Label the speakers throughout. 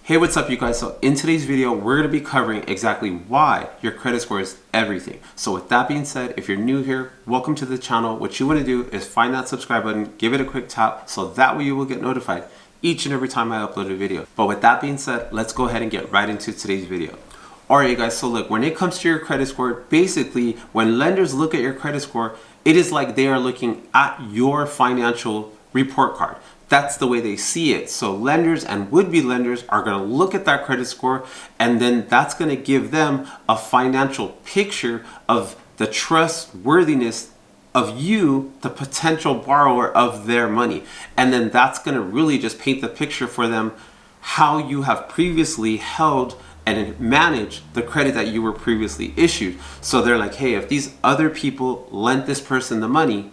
Speaker 1: Hey, what's up you guys? So in today's video, we're going to be covering exactly why your credit score is everything. So with that being said, if you're new here, welcome to the channel. What you want to do is find that subscribe button, give it a quick tap, so that way you will get notified each and every time I upload a video. But with that being said, let's go ahead and get right into today's video. Alright you guys, so look, when it comes to your credit score, basically when lenders look at your credit score, it is like they are looking at your financial report card. That's the way they see it. So lenders and would-be lenders are going to look at that credit score, and then that's going to give them a financial picture of the trustworthiness of you, the potential borrower of their money. And then that's going to really just paint the picture for them how you have previously held and manage the credit that you were previously issued. So they're like, hey, if these other people lent this person the money,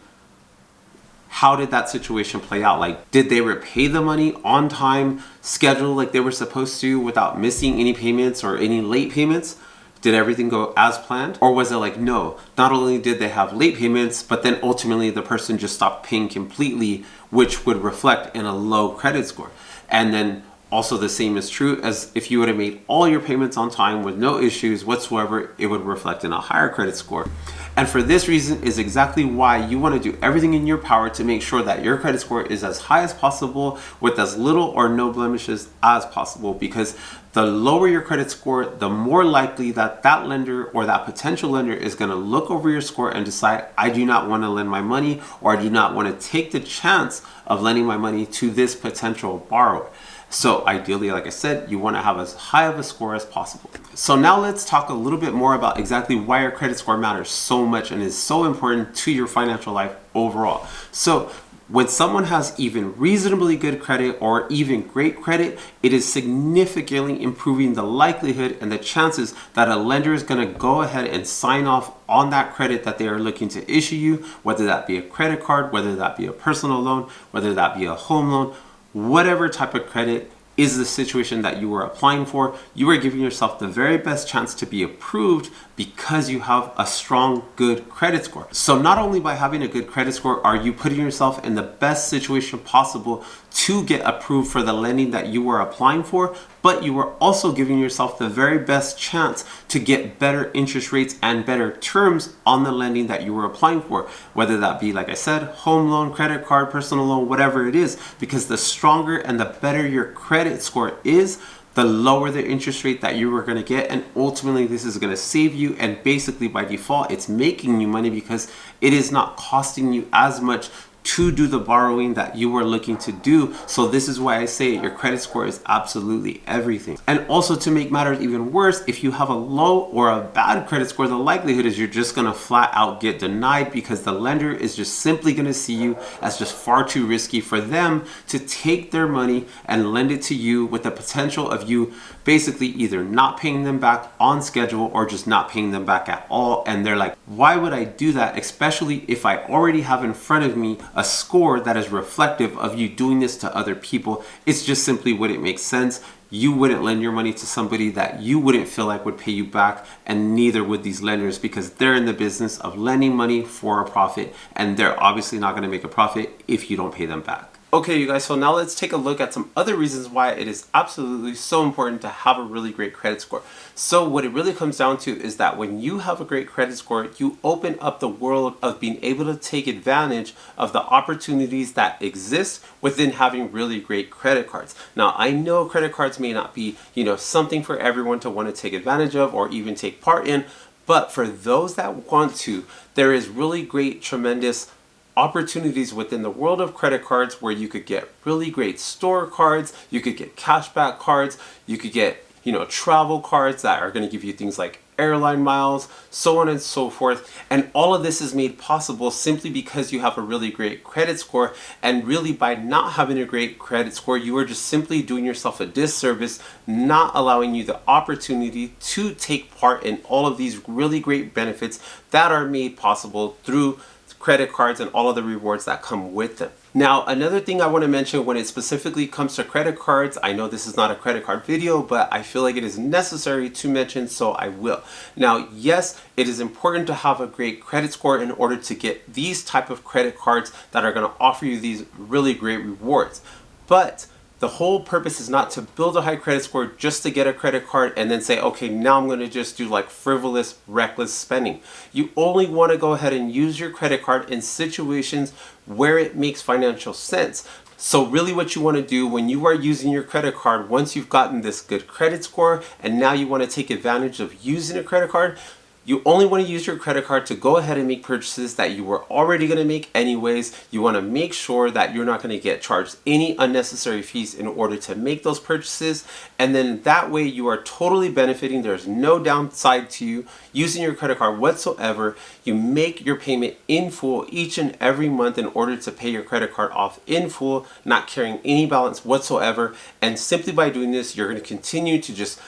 Speaker 1: how did that situation play out? Like, did they repay the money on time, scheduled like they were supposed to without missing any payments or any late payments? Did everything go as planned? Or was it like, no, not only did they have late payments, but then ultimately the person just stopped paying completely, which would reflect in a low credit score. And then also the same is true as if you would have made all your payments on time with no issues whatsoever, it would reflect in a higher credit score. And for this reason is exactly why you want to do everything in your power to make sure that your credit score is as high as possible with as little or no blemishes as possible, because the lower your credit score, the more likely that that lender or that potential lender is going to look over your score and decide, I do not want to lend my money, or I do not want to take the chance of lending my money to this potential borrower. So ideally, like I said, you want to have as high of a score as possible. So now let's talk a little bit more about exactly why your credit score matters so much and is so important to your financial life overall. So when someone has even reasonably good credit or even great credit, it is significantly improving the likelihood and the chances that a lender is going to go ahead and sign off on that credit that they are looking to issue you, whether that be a credit card, whether that be a personal loan, whether that be a home loan. Whatever type of credit is the situation that you are applying for, you are giving yourself the very best chance to be approved because you have a strong, good credit score. So not only by having a good credit score are you putting yourself in the best situation possible to get approved for the lending that you are applying for, but you are also giving yourself the very best chance to get better interest rates and better terms on the lending that you were applying for, whether that be, like I said, home loan, credit card, personal loan, whatever it is, because the stronger and the better your credit score is, the lower the interest rate that you are going to get, and ultimately this is going to save you, and basically by default it's making you money because it is not costing you as much to do the borrowing that you are looking to do. So this is why I say your credit score is absolutely everything. And also, to make matters even worse, if you have a low or a bad credit score, the likelihood is you're just going to flat out get denied because the lender is just simply going to see you as just far too risky for them to take their money and lend it to you, with the potential of you basically either not paying them back on schedule or just not paying them back at all. And they're like, why would I do that, especially if I already have in front of me a score that is reflective of you doing this to other people? It's just simply wouldn't make sense. You wouldn't lend your money to somebody that you wouldn't feel like would pay you back, and neither would these lenders, because they're in the business of lending money for a profit, and they're obviously not going to make a profit if you don't pay them back. Okay, you guys, so now let's take a look at some other reasons why it is absolutely so important to have a really great credit score. So what it really comes down to is that when you have a great credit score, you open up the world of being able to take advantage of the opportunities that exist within having really great credit cards. Now, I know credit cards may not be, something for everyone to want to take advantage of or even take part in, but for those that want to, there is really great, tremendous opportunities within the world of credit cards where you could get really great store cards, you could get cashback cards, you could get, travel cards that are going to give you things like airline miles, so on and so forth. And all of this is made possible simply because you have a really great credit score. And really, by not having a great credit score, you are just simply doing yourself a disservice, not allowing you the opportunity to take part in all of these really great benefits that are made possible through credit cards and all of the rewards that come with them. Now, another thing I want to mention when it specifically comes to credit cards, I know this is not a credit card video, but I feel like it is necessary to mention, so I will. Now, yes, it is important to have a great credit score in order to get these type of credit cards that are going to offer you these really great rewards. But The whole purpose is not to build a high credit score just to get a credit card and then say, okay, now I'm going to just do like frivolous, reckless spending. You only want to go ahead and use your credit card in situations where it makes financial sense. So really what you want to do when you are using your credit card, once you've gotten this good credit score and now you want to take advantage of using a credit card, you only want to use your credit card to go ahead and make purchases that you were already going to make anyways. You want to make sure that you're not going to get charged any unnecessary fees in order to make those purchases. And then that way you are totally benefiting. There's no downside to you using your credit card whatsoever. You make your payment in full each and every month in order to pay your credit card off in full, not carrying any balance whatsoever. And simply by doing this, you're going to continue to just,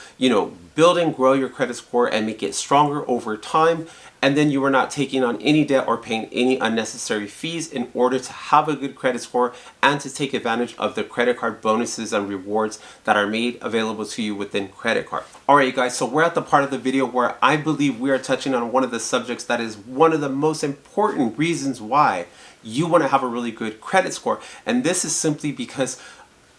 Speaker 1: build and grow your credit score and make it stronger over time. And then you are not taking on any debt or paying any unnecessary fees in order to have a good credit score and to take advantage of the credit card bonuses and rewards that are made available to you within credit card. All right, you guys, so we're at the part of the video where I believe we are touching on one of the subjects that is one of the most important reasons why you want to have a really good credit score. And this is simply because,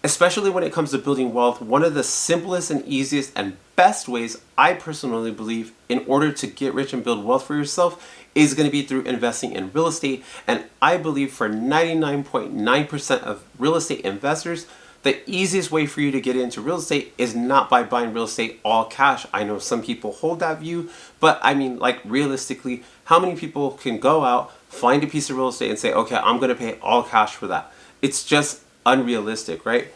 Speaker 1: especially when it comes to building wealth, one of the simplest and easiest and best ways I personally believe in order to get rich and build wealth for yourself is going to be through investing in real estate. And I believe for 99.9% of real estate investors, the easiest way for you to get into real estate is not by buying real estate all cash. I know some people hold that view, but I mean, like, realistically, how many people can go out, find a piece of real estate and say, okay, I'm going to pay all cash for that? It's just unrealistic, right?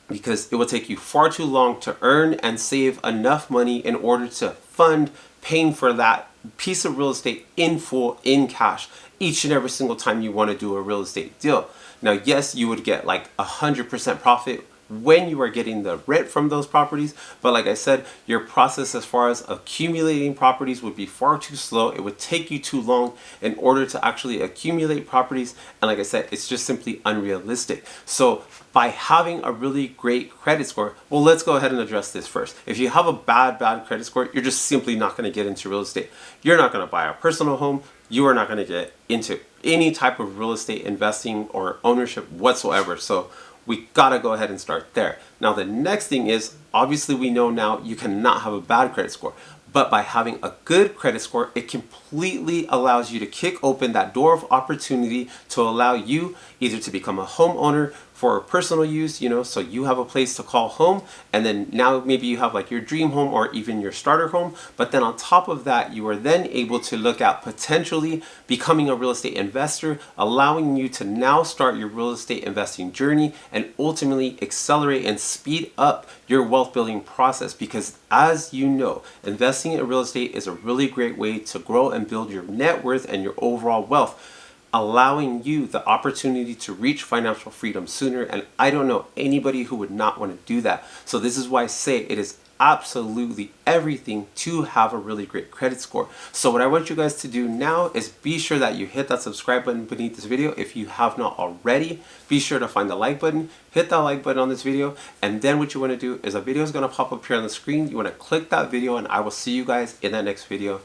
Speaker 1: Because it will take you far too long to earn and save enough money in order to fund paying for that piece of real estate in full, in cash, each and every single time you want to do a real estate deal. Now, yes, you would get like 100% profit when you are getting the rent from those properties, but like I said, your process as far as accumulating properties would be far too slow. It would take you too long in order to actually accumulate properties, and like I said, it's just simply unrealistic. So by having a really great credit score, well, let's go ahead and address this first. If you have a bad credit score, you're just simply not going to get into real estate. You're not going to buy a personal home. You are not going to get into any type of real estate investing or ownership whatsoever. So we gotta go ahead and start there. Now the next thing is, obviously we know now you cannot have a bad credit score, but by having a good credit score, it completely allows you to kick open that door of opportunity to allow you either to become a homeowner for personal use, so you have a place to call home, and then now maybe you have like your dream home or even your starter home. But then on top of that, you are then able to look at potentially becoming a real estate investor, allowing you to now start your real estate investing journey and ultimately accelerate and speed up your wealth building process. Because as you know, investing in real estate is a really great way to grow and build your net worth and your overall wealth, allowing you the opportunity to reach financial freedom sooner. And I don't know anybody who would not want to do that. So this is why I say it is absolutely everything to have a really great credit score. So what I want you guys to do now is be sure that you hit that subscribe button beneath this video. If you have not already, be sure to find the like button, hit that like button on this video, and then what you want to do is a video is going to pop up here on the screen. You want to click that video, and I will see you guys in that next video.